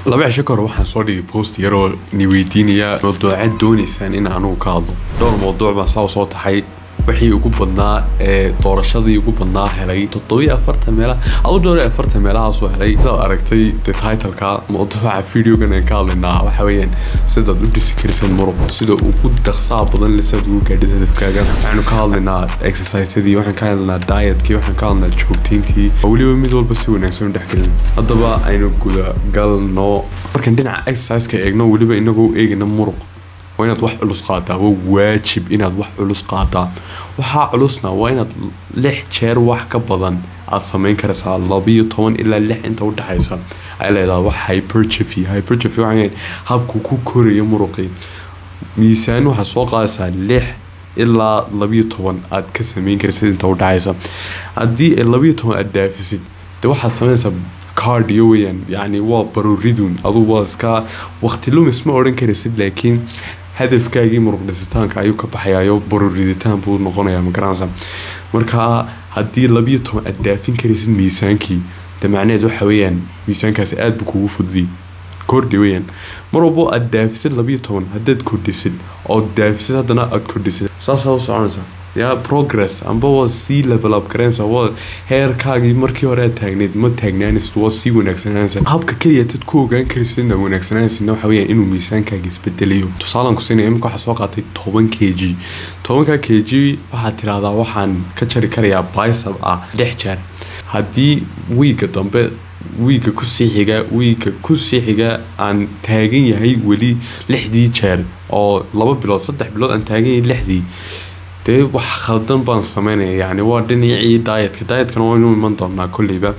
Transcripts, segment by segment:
laba cisho kahor waxaan soo dhigay post yaroo ni weydiinaya mawduucad doonaysaan in aanu ka hadlo dhowr mawduuc baan soo taxay wixii ugu badnaa doorashadii ugu badnaa helay 740 meelaha adu 740 meelaha soo helay soo aragtay title-ka mawduuca video-gan ee ka hadlaynaa waxa weeyaan sida u dhisi karsan muruq sida ugu dhaqsaa badan la soo gaadhay hadafkaaga waxaanu ka hadlaynaa exercise-adii waxaan ka hadlaynaa diet-kii waxaan ka hadlaynaa joogtayntii waliba mid walba si wanaagsan u dhexgelin haddaba aynu guda galno markaan dhinaca exercise-ka eegno waliba inagoo eegna muruq وين تروح علوس قاطع هو واجب إن تروح علوس قاطع وها علوسنا وين لح شير واحد كبضن عصامين كرسال لبي طون إلا لح أنت ود حيسا على لا واحد هايبرتشفي يعني هاب كوكو كوري مرقي ميسان وحسوق عسى لح إلا لبي طون عد كسمين كرسال أنت ود حيسا عدي اللبي طون الدافسد ده واحد عصامين سب كارديويا يعني وبروريدون أضو واسكا وقت لهم اسمه أورين كرسال لكن هدف كاجي مرق دستانك أيوة كبحيا أيوة بروريدتان بود نقطة مكرانسا مركها هدي لبيتهم الدافين كريسين ميسانكي تمعناه دو حويان ميسانك سأد بكوف ذي كرديويا مربو الدافسد لبيتهم هدد كرديسد أو الدافسد هدنا كرديسد ساسا وسعنسا يا progress أم بوا سي level up كرنسا و هير كاجي مركي ورا تاجنيد ما تاجنانس و سي ونكسنانس هابك كلية تكو جان كريسين ونكسنانس إنه حويا إنه ميسان كاجي سبدليو تصالن كسيني إمك حسواقاتي 10 كيجي 10 كيجي واحد ترى هذا واحد كشري كريا بايسب دحجر هدي ويك ضمب ويك كسي حاجة عن تاجين هي ولي لحدي شر أو لبا بلاد صدق بلاد أن تاجين لحدي ده wax khaldan baan sameynay yani waa dhinacii diet kan waa inuu iman doonaa kulliba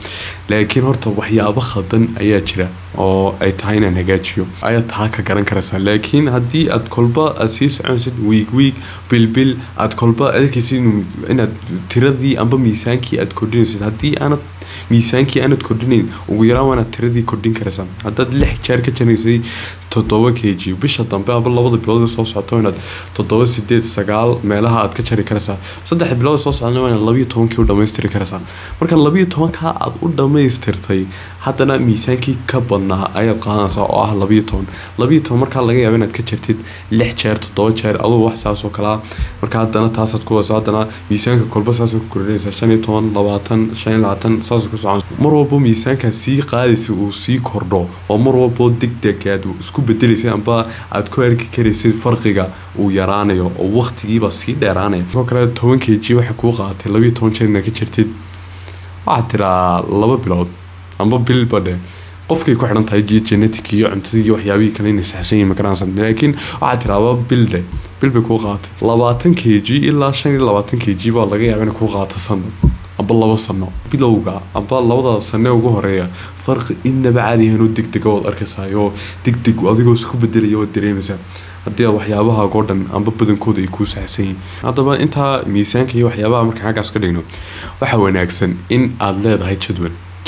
laakiin horta waxyaabo khaldan ayaa jira oo ay tahay in hagaajiyo ayaa taa ka garan karaysaa laakiin hadii aad kolba aad sii soconsid week bil aad kolba adkaysid inaad tiradii amba miisaankii aad kordhinaysid hadii aanad miisaankii aanad kordhinayn ugu yaraan waana tiradii kordhin karaysaa haddaad 6 jeer ka janaysay 7 kg bisha dambe aba labada bilood soo socoto inaad 7 8 9 meelaha aad ka jari karaysaa 3 bilood soo socona waa 12 kg u dhameystiri karaysaa marka 12 ka aad u dhameystirtay haddana miisaankii ka badnaa ayaad qaadanaysaa oo ah 12 marka laga yaabo inaad ka jartid 6 jeer 7 jeer adoo wax saas oo kala marka haddana taasaad ku wasa haddana miisaanka kolba saas ku kordhinaysaa 15 20 25 saas ku socon mar walba miisaanka sii qaadaysa uu sii kordho oo mar walba degdeg aad isku bedelaysa amba aad ku arki karaysid farqiga uu yaraanayo oo waqtigiiba sii dheeraanayo oo kale 10 kg waxa ku qaatay 12 jeer ka jirtid waxa tira 2 bilood amba bil bade qofkii ku xiran tahay genetic iyo cuntadii waxyaabii kale inay saxsan yihiin makaraan laakiin waxa tira bil bay ku qaatay 20 kg ilaa 25 kg baa laga yaabaa inay ku qaato sanad aba 2 sano bilowga aba 2 sano ugu horeeya farq inaba caadi ahaan degdeg oo arkaysayo degdeg adigoo isku bedelayo dareemaysa hadii waxyaabaha go'dan amba badankooda ay ku saxsan yihiin hadaba inta miisaanka iyo waxyaabaha marka xagaas ka dhigno waxa wanaagsan in aad leedahay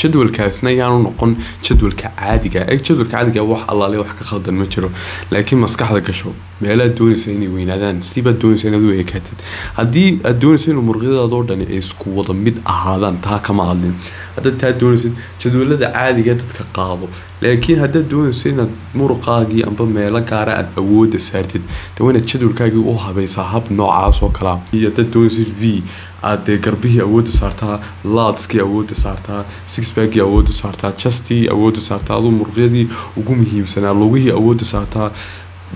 jadwalkaasna yaanu noqon jadwalka caadiga jadwalka caadiga wax allaale wax ka khaldan ma jiro laakiin maskaxda gasho meelaha doonaysa inay weynaadaan siba doonaysa inaad u eekaatid haddii aad doonaysa in muruqyadaada oo dhan ay isku wada mid ahaadaan taa kama hadlin haddaad taa doonaysid jadwalada caadiga dadka qaado laakiin haddaad doonaysa inaad muruqaagii amba meelo gaara aad awoodda saartid waa inaad jadwalkaagii u habaysaa hab noocaas oo kala iyo haddaad doonaysid aad garbihii awoodda saartaa latskii awoodda saartaa six-packii awoodda saartaa chestii awoodda saartaa aduu muruqyadii ugu muhiimsanaa lugihii awoodda saartaa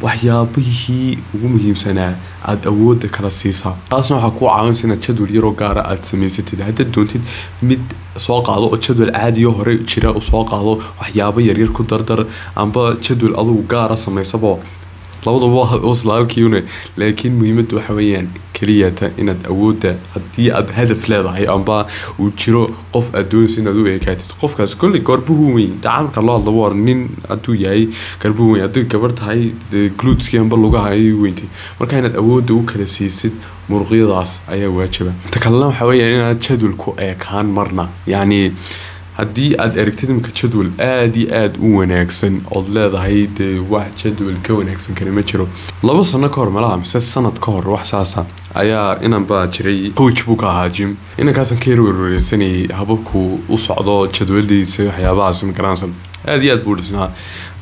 waxyaabihii ugu muhiimsanaa aad awoodda kala siisaa taasna waxaa ku caawinaysa inaad jadwal yaroo gaara aad samaysatid haddaad doontid mid soo qaado oo jadwal caadiyo hore jira u soo qaado waxyaabo yaryar ku dardar amba jadwal adugu gaara samaysabo labadaba waa oslaalkiina laakiin muhiimaddu waxa weeyaan keliyata inaad awoodda haddii aad hadaf leedahay amba uu jiro qof aad doonaysa inaad u eekaatid qofkaas kulli garbuhu weyn tacaamka loo hadlo waa nin hadduu yahay garbuhu weyn haddii gabar tahay gluteskii amba lugaha ay weyntay marka inaad awoodda u kala siisid muruqyadaas ayaa waajiba inta kalena waxa weeyaan inaad jadwal ku eekaan marna yacni haddii aad aragtid imka jadwal aad u wanaagsan oo leedahay wax jadwal ka wanaagsan kana ma jiro 2 sano ka hor malaha mise sanad ka hor wax saasa ayaa inaan baa jiray coach buu ka ahaa gym inaan kaasan ka warwareysanay hababku u socdo jadwaldiisa waxyaabahaas ma garanaysan هذه بودسنا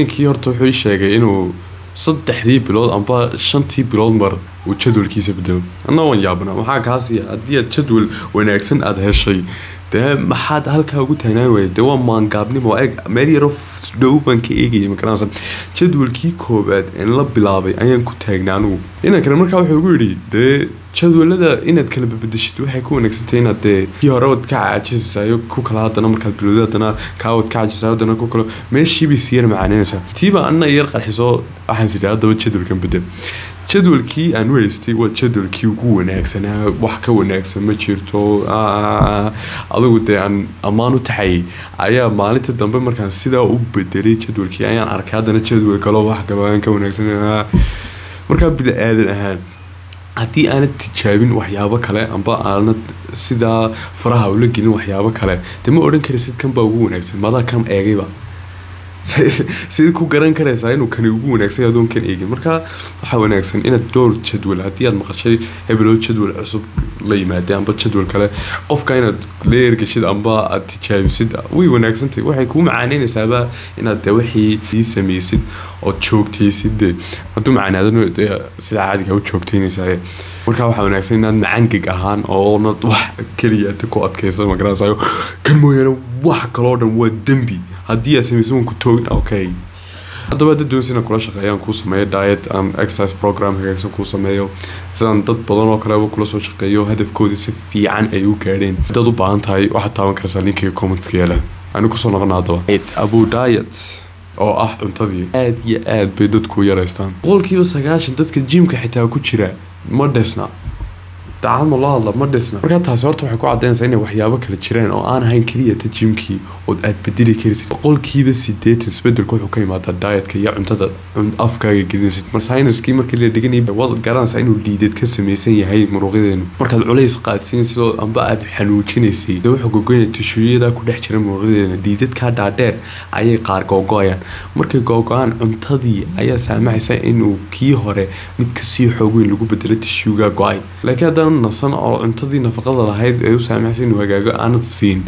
ninkii horta wuxuu sheegay inuu 3 bilood amba 5 bilood mar uu jadwalkiisa bedelo anna waan yaabna waxa kaasi hadii jadwal wanaagsan aad heshay maxaad halka ugu taanaan weyday waa maangaabnimo eeg meel yaro dhowban ka eegay markaas jadwalkii koobaad in la bilaabay ayaan ku taagnaa anigu inaan kale markaa wuxuu ugu yiri jadwalada inaad kala bedeshid waxay ku wanaagsantahay inaad tii hore wad ka caajisayo ku kala hadana markaad bilowdana ka wad ka caajisayo hadana ku kala meeshii bi siyar macaanaysa tiiba anna yar qarxiso waxaan sidaa daba jadwalkan bedel jadwalkii aan weystay waa jadwalkii ugu wanaagsanaa wax ka wanaagsan ma jirto adigu aan amaan u taxay ayaa maalinta dambe markaan sidaa u bedelay jadwalkii ayaan arkay hadana jadwal kale wax kale aan ka wanaagsanaa marka bida aadan ahaan hadii aan tijaabin waxyaabo kale amba aan sidaa faraha u la gelin waxyaabo kale ma oran karaysid kan baa ugu wanaagsan maada kam eegayba sidii ku garan karaysaa inuu kan ugu wanaagsan yahay doonkan eegin marka waxa wanaagsan inaad door jadwal hadii aad maqashay hebelo jadwal cusub la yimaado amba jadwal kale qofka inaad leer gashid amba aad tijaabisid way wanaagsantahay waxay ku macaaneenaysaa inaad wixii sameeysid oo joogtaysid haduu macaanaadano sida caadiga u joogtaynaysaa marka waxa wanaagsan inaad macangig ahaan oo wax kaliya ku adkaysan ma garanayo kan mooyana wax kale oo dhan waa dambi hadii aad sameeyso ku toogin okay hadaba dad doonayna kula shaqeeyaan ku sameeyo diet and exercise program hagaagsan ku sameeyo sidaan dad badan oo kale kula soo shaqeeyo hadafkooda si fiican ay u gaareen dad u baahan tahay waxa taaban kartaa linkii comments-ka yaala aan ku soo noqonaado Abu Diet oo cuntadii aad iyo aad bay dadku yareystaan qolkiiba 90 dadka gymka xitaa ku jira ma dhisna تعال والله الله ما دسنا marka taas horta waxay ku cadeynaysaa in waxyaabo kala jireen oo aan ahayn kaliya tajimki oo aad bedeli karaysid qolkiiba 8 isbedelku wuxuu ka yimaadaa diet-ka iyo cuntada afkaaga gelinaysid marsaayinskii markii la dhiganay wad garanaysaa inuu liidad ka sameeysan yahay muruqadeenu markaad culays qaadsiin sidoo amba aad xanuujinaysay wuxuu gogoynaa tishooyada ku dhex jira muruqadeena liidadka dhaadheer ayay qaar gogoyaan markay gogoaan cuntadii ayaa saamaxaysa inuu kii hore mid ka sii xoog weyn lagu bedelo tishooga go'ay laakiin nasan oo cuntadii nafaqada lahayd ee u saamaxay inuu hagaago aanad siin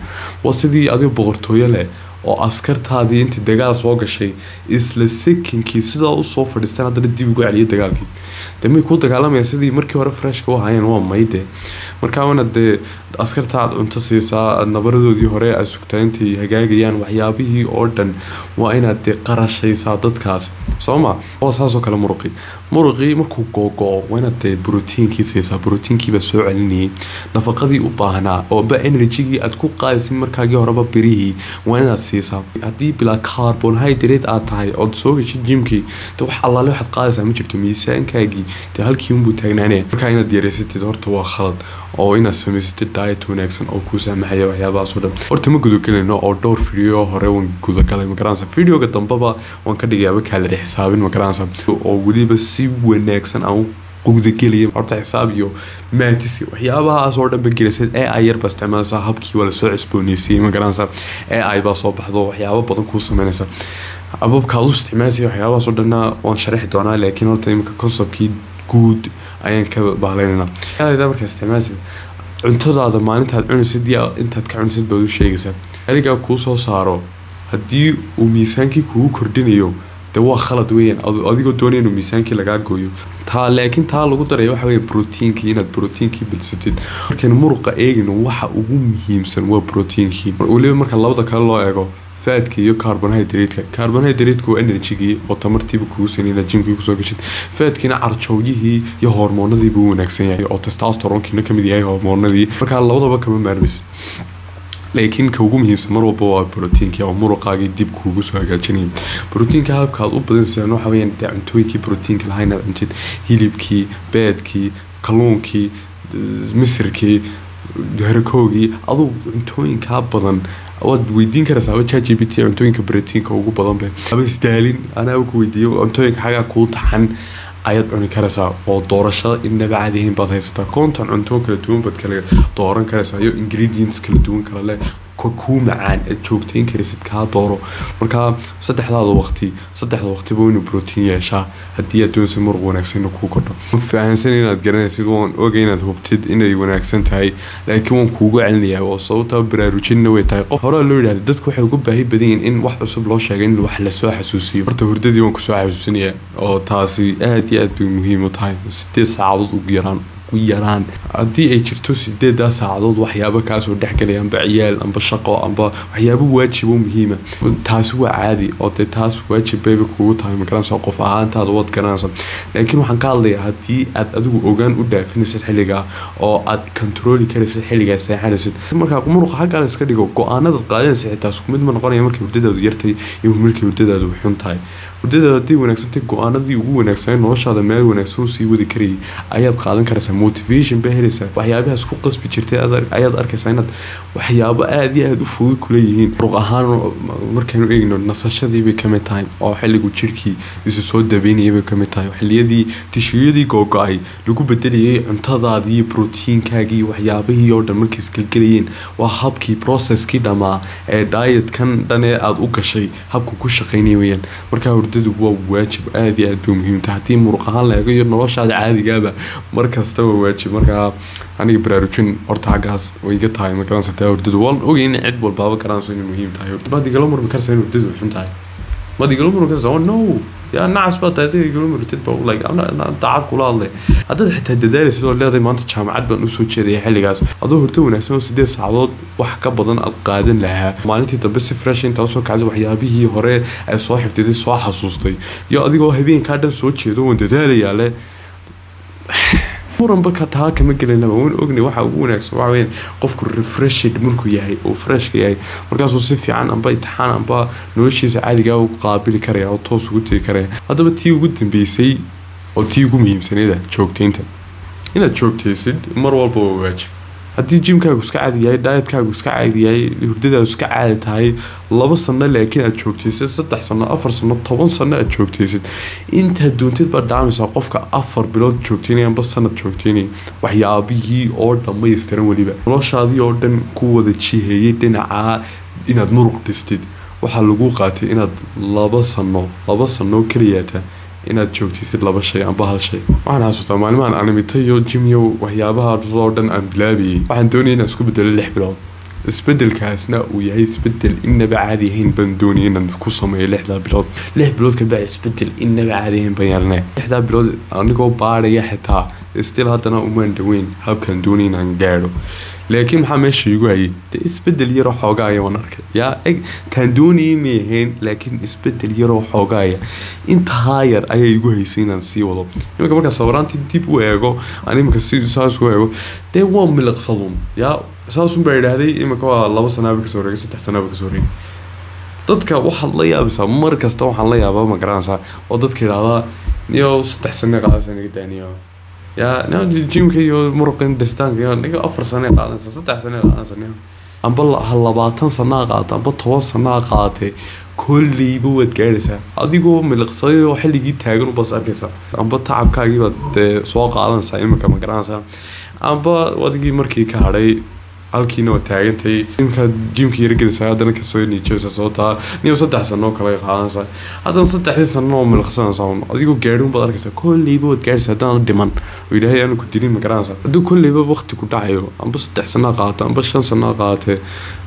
wasidii adiga boqortooyo leh oo askartaadii intii dagaal soo gashay isla sekinkii sida u soo fadhiistaan hadda dib ugu celiyo dagaalkii damay ku dagaalamaya sidii markii hore fresh ka waayeen waa mayde marka wana askartaad cunto siisaa nabaradoodii hore ay sugtaantii hagaagayaan waxyaabihii oo dhan waa inaad qarashaysaa dadkaas sooma oo saasoo kale muruqi markuu googoo waa inaad proteinkii siisaa proteinkii ba soo celinayay nafaqadii u baahnaa oo ba energy-gii aad ku qaadaysid markaagii horeba birihii waa inaad siisaa hadii bila carbohydrate aad tahay oo soo gashay gymkii wax allaale waxaad qaadaysaa ma jirto miisaankaagii halkii unbuu taagnaanaya marka inaad yareysatid horta waa khalad oo inaad samaysatid diet wanaagsan oo ku saamaxaya waxyaabahaas oo dhan horta ma gudagelayno oo dhowr video hore waan gudagalay ma garanaysaa videoga dambaba waan ka dhigayaa kaalari xisaabin ma garanaysaa oo waliba si wanaagsan aan gudagelay horta xisaab iyo maatisi waxyaabahaas oo dhan bagelisid AI yar baa isticmaalaysaa habkii wala soo cusboonaysiin ma garanaysaa AI baa soo baxdo waxyaabo badan ku sameynaysa ababka u isticmaalaysaa waxyaabahaas oo dhan waan sharaxi doonaa laakiin horta imika concept-kii guud ayaan ka baahleynaa aad markaa isticmaalaysid cuntadaada maalintaad cunaysid iyo intaad ka cunaysid baad u sheegaysaa adiga kuu soo saaro haddii uu miisaankii kugu kordhinayo waa khalad weeyaan adigoo doonaya inuu miisaankii lagaa gooyo laakiin taa lagu daray waxa weeye proteinkii inaad proteinkii bilsatid markaan muruqa eegino waxa ugu muhiimsan waa proteinkii waliba marka labada kale loo eego faatka iyo carbohydrate waa energy-gii oo tamartiiba kugu sanayna jimkii kusoo gashid faadkiina carjowgihii iyo hormoonadii buu wanaagsan yahay oo testosteronkiina kamid yahay hormoonadii marka labadaba kama maarmaysid laakiin ka ugu muhiimsan mar walba waa proteinka oo muruqaagii dib kuugu soo hagaajinaya proteinka halkaad u badanaysaa waxa weeyaan cuntooyinkii proteinka lahayn aad cuntid hilibkii beedkii kalluunkii misirkii harkoogii aduu cuntooyinka badan waad weydiin karaysaa ChatGPT cuntooyinka proteinka ugu badan bay aba isdaalin anaa ku weydiiyo cuntooyinka xagaa kuu taxan ayaad cuni karaysaa oo doorashada inaba caadihiin baad haysataa konton cunto kala duwan baad kala dooran karaysaa iyo ingredients kala duwan kala leh ku macaan joogteen karisid ka dooro marka saddexda waqti buu inuu protein yeeshaa hadii aad doonayso muruq wanaagsan ku kordho fahansan inaad garanaysid waan ogeyn inaad hubtid inay wanaagsan tahay laakiin waan kuugu celinayaa oo sababta baraarujinna way tahay qof hore loo yiraahdo dadku waxay ugu baahi badan in wax cusub loo sheego in wax la soo xasuusiyo horta hurdadii waan ku soo xasuusinayaa oo taasi aad iyo aad muhiim u tahay 8 saacadood ugu yaraan haddii ay jirto 8 saacadood waxyaabo kaasoo dhexgalaya amba ciyaal amba shaqo amba waxyaabo waajib oo muhiim ah taasi waa caadi oo taas waajib bay kugu tahay markaas qof ahaantaada wad garanaysa laakiin waxaan ka hadlayaa haddii aad adigu ogaan u dhaafinaysid xilliga oo aad control karaysid xilliga seexanaysid marka muruqa xagga la iska dhigo go'aanada qaadanaysid taas ku mid ma noqonaya markii hurdadaadu yartay iyo markii hurdadaadu xun tahay hurdadaadu wanaagsan go'aanadii ugu wanaagsan noloshaada meel wanaagsan sii wadi karay ayaad qaadan karaysaa motivation baa helaysaa waxyaabaha isku qasbi jirtay ayaad arkaysaa inaad waxyaabo aad iyo aad u fudud kula yihiin ruq ahaan markaynu eegno nasashadii bay kamid tahay oo xilligu jirkii isu soo dabeynayay bay kamid tahay xilliyadii tishiyadii googo'ay lagu bedeliyay cuntadaadii proteinkaagii waxyaabihii oo dhan markii isgalgalayeen waa habkii processkii dhamaa ee dietkan dhan ee aad u gashay habku ku shaqaynay weeyaan marka hurdadu waa waajib aad iyo aad muhiim tahay haddii muruq ahaan la eego noloshaada caadigaaba markasta waa waajib marka aniga baraarujin horta xaggaas way iga tahay markaan sataa hurdadu waan ogeyn in cid walbaaba garanayso inay muhiim tahay hurdada igala murmi karaysa in hurdadu xun tahay ma igala murmi karaysa oh no يا ناس بقى يقولون مرتين بقول لك أنا تعال كل الله هذا حتى الدلالة سوى اللي هذا ما أنت جامعات بنوسو كذي حلي جاز هذا هرتو ناس سديد سعادات وحكى بدن القادن لها مالتي طب بس فريش أنت أصلا كعز وحيابيه هراء صاحب تدي صاح حسوستي يا أدي واهبين كادن سوى كذي وأنت دلالة على مرن بك هتها كم كل لما وين أغني واحد وونك سواعين قفك الريفرش مركو ياهي أو فريش ياهي مركز وصفي عن أنبا يتحان أنبا نوشي عادي جاو قابل كريه أو توس وقتي كريه هذا بتيجي قدام بيسي أو تيجي مهم سنة ده شوكتين تن هنا شوك تيسد مرة والبواج هدي جيم كاغوس كعادي ياهي دايت كاغوس كعادي ياهي هرددا وس كعادي تاهي لaba sano laakiin aad joogtaysid 3 sano 4 sano 10 sano aad joogtaysid inta doontid ba dhaamisa qofka 4 bilood joogteenay amba sanad joogteenay waxyaabihii oo dhammaystiran waliba noloshaadii oo dhan ku wada jiheeyay dhinaca inaad muruq dhistid waxa lagu qaatay inaad 2 sano kaliyaata inaad joogtaysid 2 shay amba hal shay waxaan xasuustaa maalmahan animitayo jimyo waxyaabaha oo dhan aan bilaabiyay waxaan doonayay inaan isku bedelo 6 bilood isbedel kaasna uu yahay isbedel inaba caadi ahayn baan doonayay inaan ku sameeyo 6 bilood ka bacdi isbedel inaba caadi ahayn baan yeelnay 6 bilood anigoo baaraya xitaa still haddana uma dhaweyn habkan doonayay inaan gaadho laakiin maxaa meesha igu hayay isbedel yar oo xoogaaya waan arkay yaa kan doonayay ma ahayn laakiin isbedel yar oo xoogaaya inta yar ayay igu haysay inaan sii wado iminka marka sawiraantii dib u eego animka sidoo saas u eego waa milaqsadun yaa saasun baa yidhaahday iminka waa 2 sano ka soo reegay 3 sano ka soo reegay dadka waxa la yaabisa mar kasta waxaan la yaabaa ma garanaysaa oo dadka yiraahdaa niyo 3 sano qaadaysan iga daaniyo يا نعم جيم كيو مرقين دستان كيو نيجا 4 سنة قاعدين 6 سنة قاعدين أم بالله هلا 20 سنة قاعدة أم 12 سنة قاعدة كل يبود جالسة أديكو من القصير وحل يجي تاجر وبس أركسا أم بتعب كاجي بد سواق قاعدين سايم كم جرانسا أم وديجي مركي كهري halkiina waa taagantay imka jimka yargelisay hadana ka soo niijaysa sababta niyo 3 sano kala qaadanaysa hadan 3 sano oo milqsanaysa adigu gaadhin baad arkaysaa kulliba wad gaaraysaa hadan dhiman oo ilaahay aan ku dilin ma garanaysa haduu kulliba waqti ku dhacayo amba 3 sano qaato amba 5 sano qaatay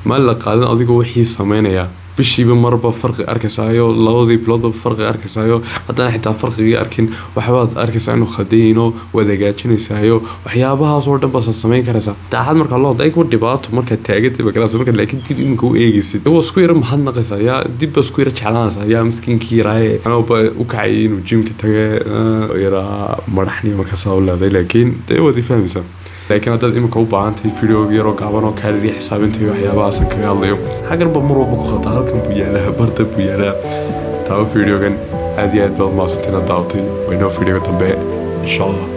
ma la qaadan adigu wixii sameynaya bishiiba marba farqi arkaysayo labadii biloodba farqi arkaysayo haddana xitaa farqiga arkin waxbaad arkaysaa inuu khadayno wadagaajinaysayo waxyaabahaas oo dhan baa sameyn karaysaa taahad marka loo day ku dhibaato marka taagantay bakalaas marka laakiin dib imika u eegaysid waa isku yar mahadnaqaysaa yaa dib baa isku yar jeclaanaysaa yaa miskiinkii raay anoo ba u kacay inuu jimka tagay yara madaxni marka soo laaday laakiin day wadi fahmaysaa لكن هذا إمك أو بعانتي فيديو غيره قابنا وكاري حساب أنتي وحيابها سكر الله حاجة بمر وبخطها لكن بيانا برد بيانا تاو فيديو كان هذه أدبل ما ستنا داوتي وينو فيديو تنبه إن شاء الله